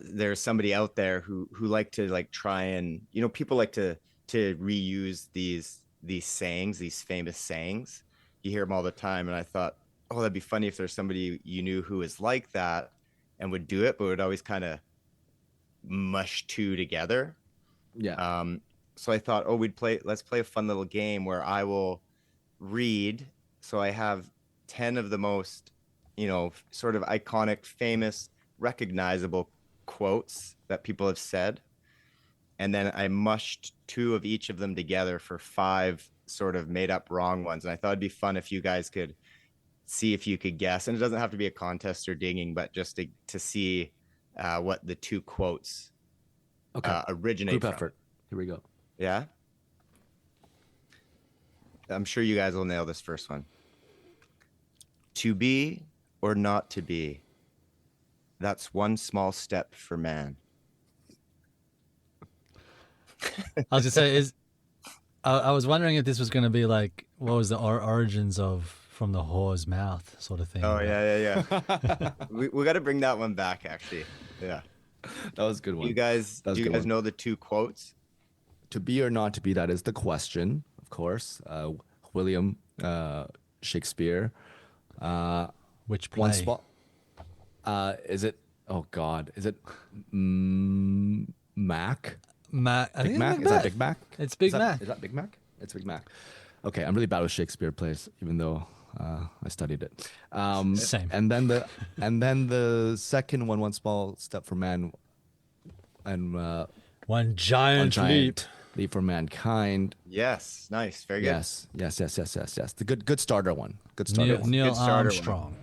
there's somebody out there who like to like try and, you know, people like to reuse these sayings, these famous sayings. You hear them all the time, and I thought, oh, that'd be funny if there's somebody you knew who is like that and would do it, but would always kind of mush two together. Yeah. So I thought, oh, let's play a fun little game where I will read. So I have 10 of the most, you know, sort of iconic, famous, recognizable quotes that people have said. And then I mushed 2 of each of them together for 5 sort of made up wrong ones. And I thought it'd be fun if you guys could see if you could guess. And it doesn't have to be a contest or dinging, but just to see what the 2 quotes originate Group from. effort. Here we go. Yeah. I'm sure you guys will nail this first one. To be or not to be, that's one small step for man. I was gonna say I was wondering if this was going to be like, what was the origins of from the whore's mouth sort of thing. Oh yeah. we got to bring that one back, actually. Yeah. That was a good one. Do you guys know the 2 quotes? To be or not to be, that is the question, of course. William Shakespeare. Which play? One spot. Is it? Oh God, is it Mac? I think Big Mac? it's Is that Big Mac? It's Big Mac. Is that Big Mac? It's Big Mac. Okay, I'm really bad with Shakespeare plays, even though I studied it. Same. And then the second one small step for man, and One giant leap. leap for mankind. Yes. Nice. Very good. Yes. The good starter one. Good starter one. Neil Good starter one. Armstrong,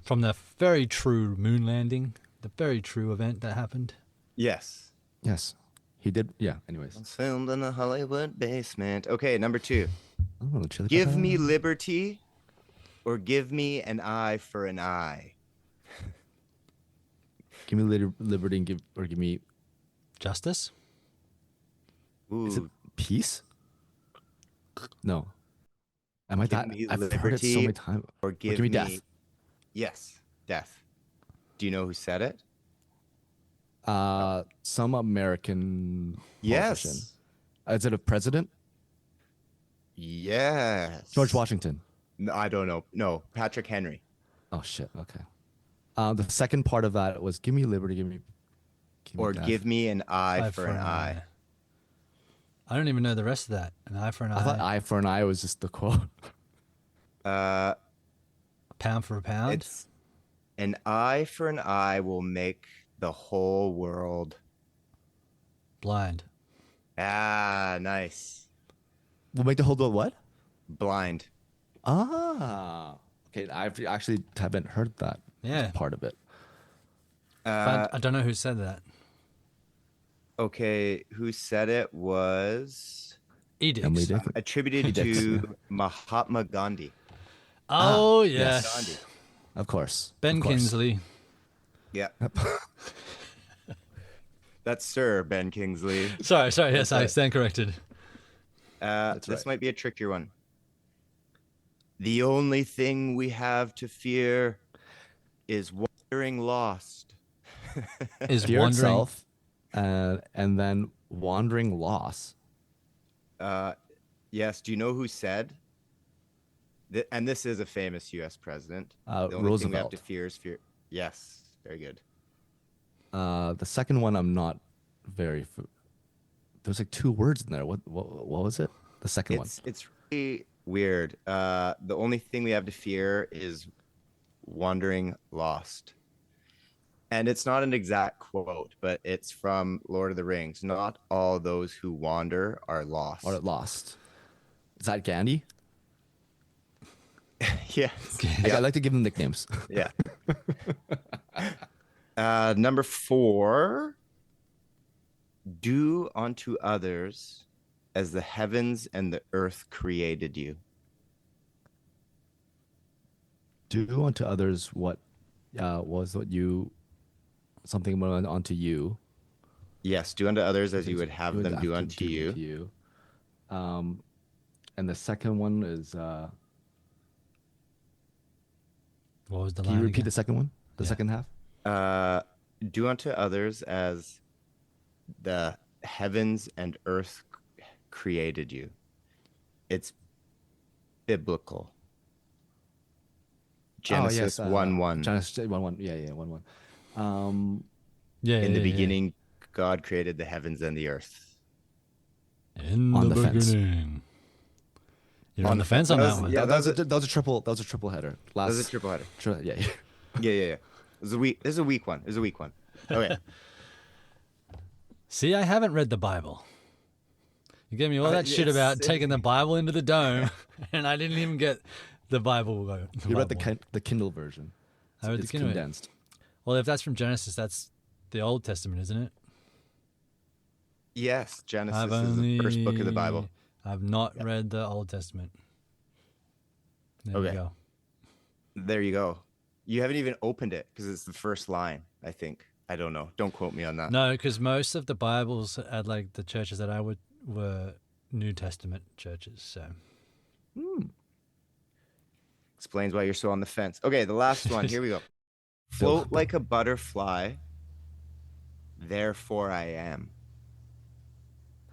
from the very true moon landing, the very true event that happened. Yes. Yes, he did. Yeah. Anyways, Filmed in a Hollywood basement. Okay, number 2. oh, the Chili Give Pepper. me liberty or give me an eye for an eye. Give me liberty and give me. Justice? Ooh. Is it peace? No. Am I Give that? me I've heard it so liberty many times. or give me me death. Yes, death. Do you know who said it? Some American politician. Yes. Is it a president? Yes. George Washington. No, I don't know. No, Patrick Henry. Oh shit. Okay. The second part of that was give me liberty, give me Or death. give me an eye for an eye. I don't even know the rest of that. An eye for an I thought eye. eye for an eye was just the quote. Pound for a pound. It's an eye for an eye will make the whole world. Blind. Ah, nice. We'll make the whole world what? Blind. Ah. Okay, I actually haven't heard that Yeah. part of it. But I don't know who said that. Okay, who said it was Emily Edicts. Dickinson. attributed Edicts, to Mahatma Gandhi. Oh, yes. yes. Gandhi. Of course. Ben of course. Kingsley. Yeah. That's Sir Ben Kingsley. Sorry. Yes, I right. stand corrected. This right. might be a trickier one. The only thing we have to fear is wandering lost. Is Fear wandering. itself, and then wandering loss. Yes. Do you know who said? And this is a famous U.S. president. The only thing we have Roosevelt. to fear is fear. Yes. Very good. The second one, I'm not very. There's like 2 words in there. What was it? The second one. It's really weird. The only thing we have to fear is wandering lost. And it's not an exact quote, but it's from Lord of the Rings. Not all those who wander are lost. Or lost. Is that Gandhi? Yes. I like to give them nicknames. Yeah. Number 4, do unto others as the heavens and the earth created you. Do unto others what was what you something unto you. Yes, do unto others as you would have You would them have do to unto you. to you. And the second one is What was the can line you repeat again? the second one? The second half? Do unto others as the heavens and earth created you. It's biblical. Genesis 1:1. Genesis 1:1. Yeah, 1:1. Yeah, In the yeah. beginning, God created the heavens and the earth. In On the the fence. beginning. You're on the fence on that one. Yeah, that was a triple header. That was a triple header. Yeah. Yeah. This is a weak one. Okay. See, I haven't read the Bible. You gave me all that shit about taking the Bible into the dome, and I didn't even get the Bible. You read the Kindle version. I read the It's Kindle. condensed. Well, if that's from Genesis, that's the Old Testament, isn't it? Yes, Genesis is the first book of the Bible. I've not read the Old Testament. There we go. There you go. You haven't even opened it because it's the first line, I think. I don't know. Don't quote me on that. No, because most of the Bibles at like the churches that I would were New Testament churches. So Explains why you're so on the fence. Okay, the last one. Here we go. Float like a butterfly, therefore I am.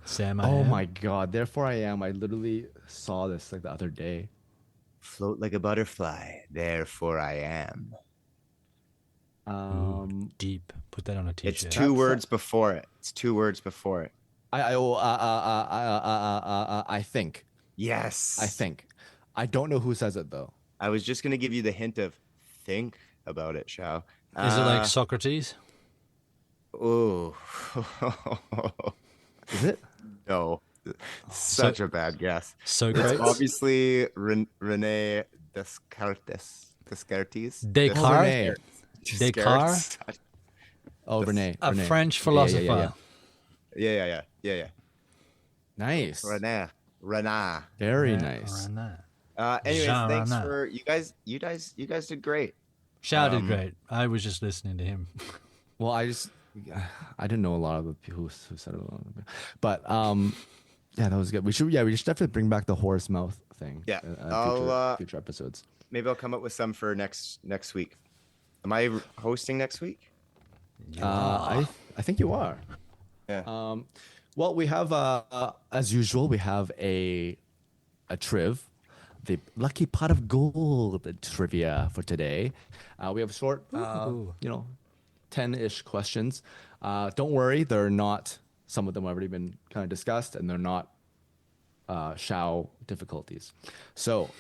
Sam, Oh my God! Therefore I am. I literally saw this like the other day. Float like a butterfly, therefore I am. Ooh, deep. Put that on a t-shirt. It's two words before it. I think. Yes. I think. I don't know who says it though. I was just gonna give you the hint of think about it, Shao. Is it like Socrates? Oh. Is it? No. Such a bad guess. Socrates? It's obviously Rene Descartes. Descartes? Oh, Rene. A Rene. French philosopher. Yeah. Nice. Rene. Very nice. Anyways, Jean thanks Rene. for you guys did great. Shouted great. I was just listening to him. Well, I didn't know a lot of the people who said it, but yeah, that was good. We should definitely bring back the horse mouth thing. Yeah, future episodes. Maybe I'll come up with some for next week. Am I hosting next week? I think you are. Yeah. Well, we have as usual, we have a triv, the lucky pot of gold trivia for today. We have short, 10-ish questions. Don't worry, they're not. Some of them have already been kind of discussed, and they're not Shao difficulties. So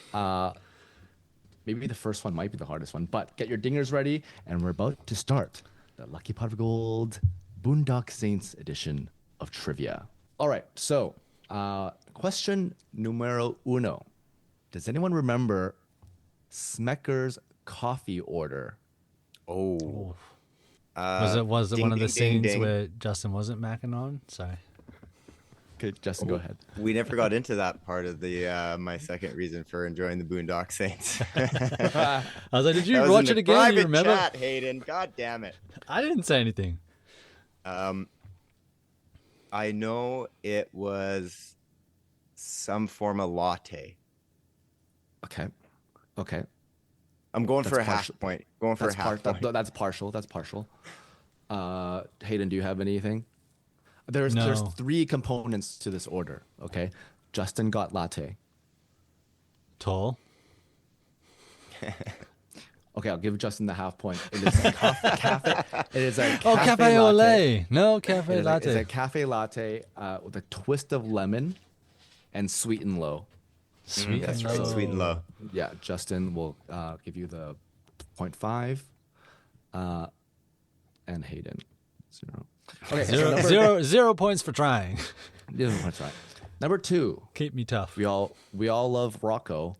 maybe the first one might be the hardest one, but get your dingers ready, and we're about to start the Lucky Pot of Gold Boondock Saints edition of trivia. All right, so question numero uno. Does anyone remember Smecker's coffee order? Oh. Was it one ding, of the ding, scenes ding. where Justin wasn't macking on? Sorry. Okay, Justin, go ahead. We never got into that part of the my second reason for enjoying the Boondock Saints. I was like, did you That was watch in it the again? You private remember? chat, Hayden. God damn it. I didn't say anything. I know it was some form of latte. Okay. I'm going for a That's half partial. point. Going for a half point. That's partial. Hayden, do you have anything? There's No. 3 components to this order. Okay, Justin got latte. Tall. Okay, I'll give Justin the half point. It is a cafe. It is a Oh, cafe au latte. lait. No, cafe It is latte. a cafe latte with a twist of lemon and sweet and low. Sweet That's and right. low. Sweet and low. Yeah, Justin will give you the 0.5, and Hayden 0. Okay, so 0 points for trying. that's right. Number 2. Keep me tough. We all love Rocco.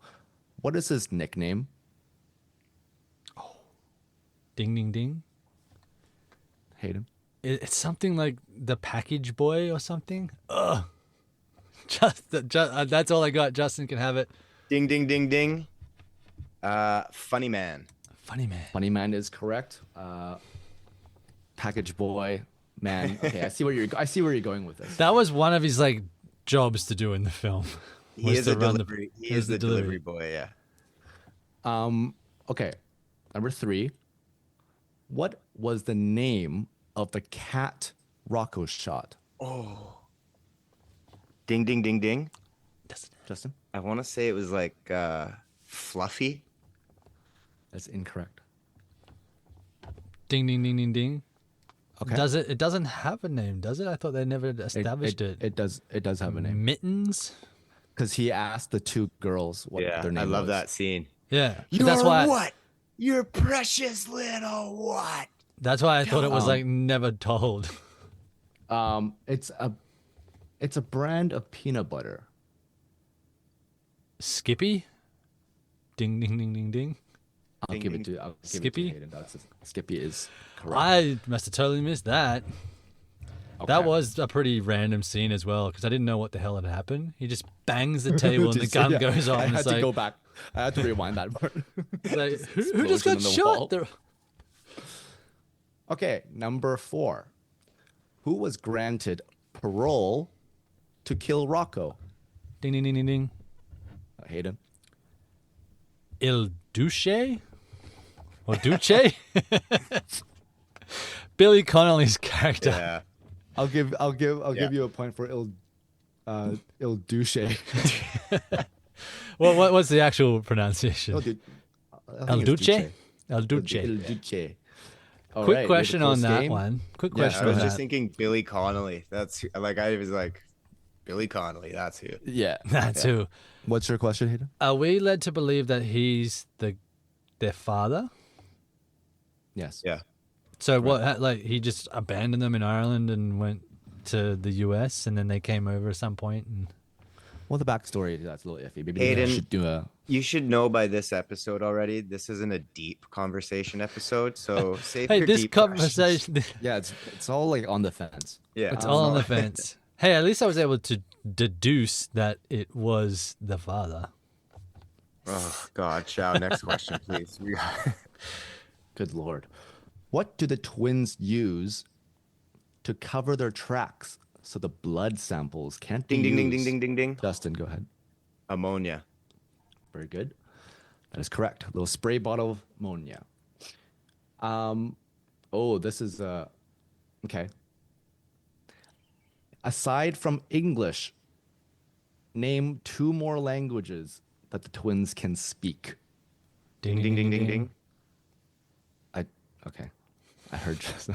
What is his nickname? Ding, ding, ding. Hayden. It's something like the package boy or something. Ugh. Just that's all I got. Justin can have it. Ding, ding, ding, ding. Funny man. Funny man. Funny man is correct. Package boy, man. Okay, I see where you're going with this. That was one of his like jobs to do in the film. He was is to a run delivery. He is the delivery boy. Yeah. Okay, number 3. What was the name of the cat Rocco shot? Ding, ding, ding, ding. Justin? I want to say it was like Fluffy. That's incorrect. Ding, ding, ding, ding, ding. Okay. Does it? It doesn't have a name, does it? I thought they never established it. It does have a name. Mittens. Because he asked the 2 girls what their name was. I love that scene. Yeah, You're that's why. what? You're precious little what? That's why I thought it was like never told. It's a brand of peanut butter. Skippy. Ding, ding, ding, ding, ding. I'll give it to Skippy? Hayden. Skippy is correct. I must have totally missed that. Okay. That was a pretty random scene as well because I didn't know what the hell had happened. He just bangs the table and the gun Yeah, goes off. I and had it's to like, go back. I had to rewind that part. like, who just got Explosion in the shot? wall. There? Okay, number 4. Who was granted parole to kill Rocco? Ding, ding, ding, ding, ding. Hayden. Il Duce? Or Duce? Billy Connolly's character. Yeah. I'll give you a point for Il Duce. What's the actual pronunciation? El Duce? El Il Duce. Duce. All Quick right, question we have a on close that game. one. Quick Yeah, question I was on just that. thinking Billy Connolly. That's like I was like, Billy Connolly. That's who. Yeah. That's who. What's your question, Hayden? Are we led to believe that he's their father? Yes. Yeah. So what? Like he just abandoned them in Ireland and went to the US, and then they came over at some point. And Well, the backstory that's a little iffy. Maybe Hayden, we should do a. You should know by this episode already. This isn't a deep conversation episode, so save hey, your this deep questions. conversation, Yeah, it's all like on the fence. Yeah, it's all on the fence. Hey, at least I was able to deduce that it was the father. Oh God, Chow. Next question, please. We got- Good lord. What do the twins use to cover their tracks so the blood samples can't be Ding ding ding used? ding ding ding ding. Justin, go ahead. Ammonia. Very good. That is correct. A little spray bottle of ammonia. This is okay. Aside from English, name 2 more languages that the twins can speak. Ding ding ding ding ding. Okay. I heard Justin.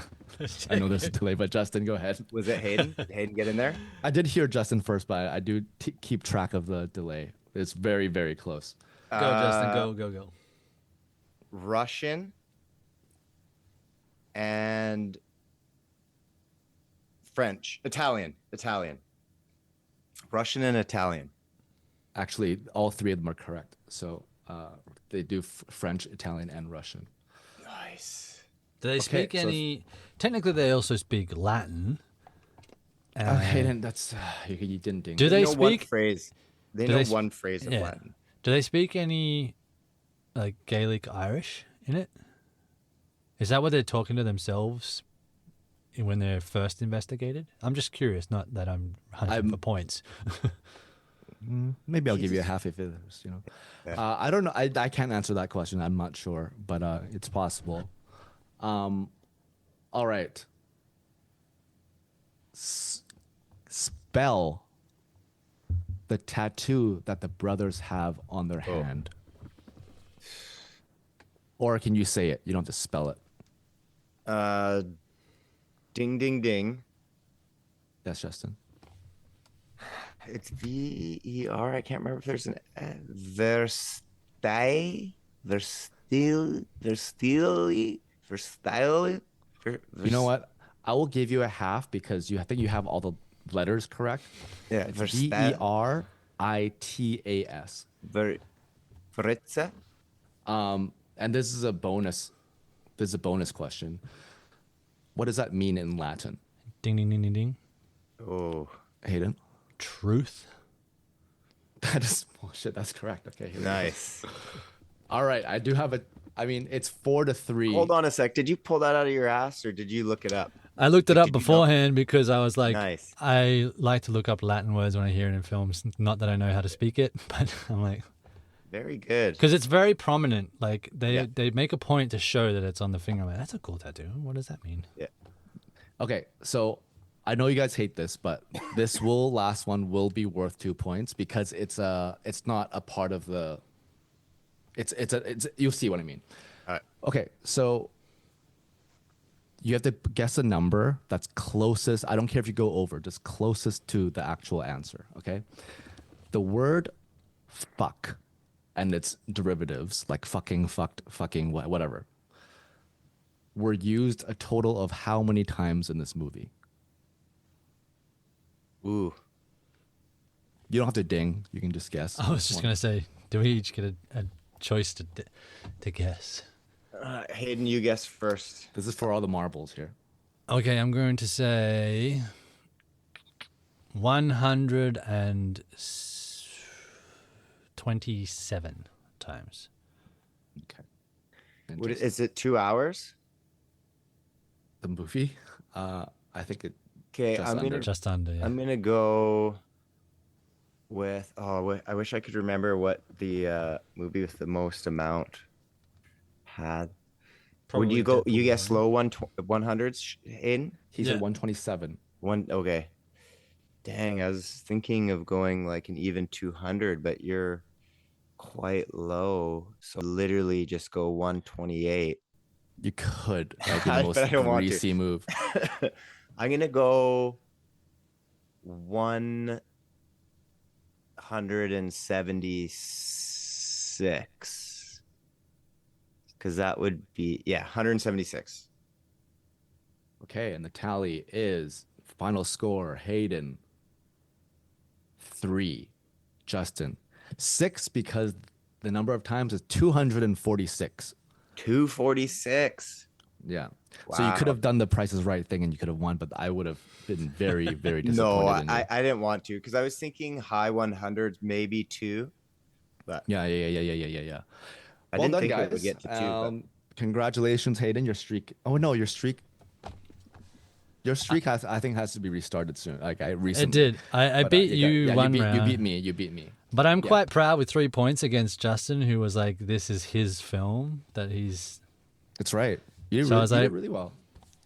I know there's a delay, but Justin, go ahead. Was it Hayden? Did Hayden get in there? I did hear Justin first, but I do keep track of the delay. It's very, very close. Go, Justin. Go. Russian and French, Italian. Russian and Italian. Actually, all 3 of them are correct. So they do French, Italian, and Russian. Nice. Do they speak any? Technically, they also speak Latin. Hayden, that's you didn't ding. Do They they know one speak? phrase. They Do know they one phrase of yeah. Latin. Do they speak any like Gaelic Irish in it? Is that what they're talking to themselves when they're first investigated? I'm just curious. Not that I'm hunting for points. Maybe I'll give you a half if it is, Yeah. I don't know. I can't answer that question. I'm not sure, but it's possible. All right. Spell the tattoo that the brothers have on their hand. Or can you say it? You don't have to spell it. Ding ding ding. Yes, Justin. It's V-E-R. I can't remember if there's an Verstyle. You know what? I will give you a half because I think you have all the letters correct. Yeah, It's Veritas. Fritze? And this is a bonus. This is a bonus question. What does that mean in Latin? Ding, ding, ding, ding, ding. Oh, Hayden? Truth. That is bullshit. That's correct. Okay. Here we go. nice. All right. I do have it's 4-3. Hold on a sec. Did you pull that out of your ass or did you look it up? I looked it Like, up did you know? beforehand because I was like, Nice. I like to look up Latin words when I hear it in films. Not that I know how to speak it, but I'm like, Very good. because it's very prominent. Like Yeah. they make a point to show that it's on the finger. I'm like, that's a cool tattoo. What does that mean? Yeah. Okay. So I know you guys hate this, but this last one will be worth 2 points because it's not a part of the. It's you'll see what I mean. All right. Okay, so you have to guess a number that's closest. I don't care if you go over, just closest to the actual answer. Okay, the word "fuck" and its derivatives like fucking, fucked, fucking, whatever, were used a total of how many times in this movie? Ooh. You don't have to ding. You can just guess. I was just gonna say, do we each get a choice to guess? Hayden, you guess first. This is for all the marbles here. Okay, I'm going to say 127 times. Okay. And What, just is it 2 hours? the movie? I think it. Okay, Just I'm under. gonna Just under, yeah. I'm gonna go with I wish I could remember what the movie with the most amount had. Would you go? You guess low 100s, Hayden? He Yeah. said 127. Okay. Dang, I was thinking of going like an even 200, but you're quite low. So literally just go 128. You could. That'd be But the most I don't want to. greasy move. I'm gonna go 176 because that would be 176. Okay, and the tally is final score Hayden 3, Justin 6 because the number of times is 246. 246. Yeah. So you could Wow. have done the Price is Right thing and you could have won, but I would have been very, very disappointed No, in you. I didn't want to because I was thinking high 100s, maybe 2. But Yeah. I Well didn't done, think guys. it would get to 2. But Congratulations, Hayden. Your streak. Oh no, your streak. Your streak has to be restarted soon. Like I recently. It did. I beat you one round. You beat me. You beat me. But I'm quite proud with 3 points against Justin, who was like, this is his film that he's... That's right. You did, So I was you did like- really well.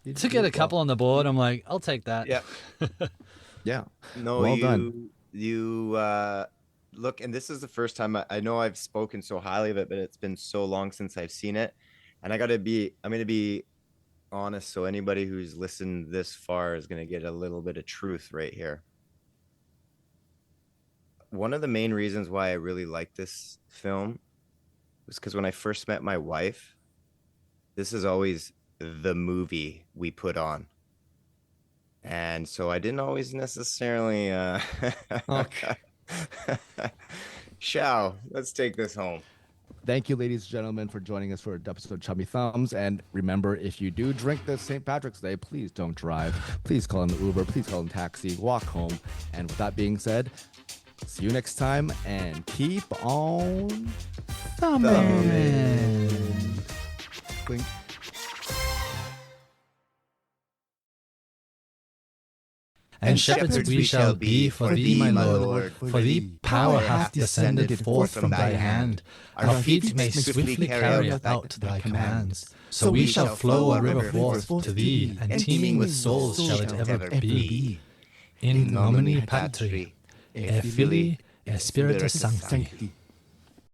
You did To get really a couple on the board, I'm like, I'll take that. yeah. well. Yeah. No, Well you done. Look, and this is the first time I know I've spoken so highly of it, but it's been so long since I've seen it. And I'm gonna be honest, so anybody who's listened this far is gonna get a little bit of truth right here. One of the main reasons why I really like this film was because when I first met my wife, this is always the movie we put on. And so I didn't always necessarily Okay. Shao, let's take this home. Thank you, ladies and gentlemen, for joining us for an episode of Chummy Thumbs. And remember, if you do drink this St. Patrick's Day, please don't drive. Please call in the Uber. Please call in taxi. Walk home. And with that being said, see you next time and keep on thumbing. Clink. And shepherds we shall be for thee, my Lord, for thee power hath descended forth from thy hand. Our feet may swiftly carry out thy commands. So we shall flow a river forth to thee, and teeming with souls shall it ever be. In nomine Patri, et Filii, et Spiritus Sancti.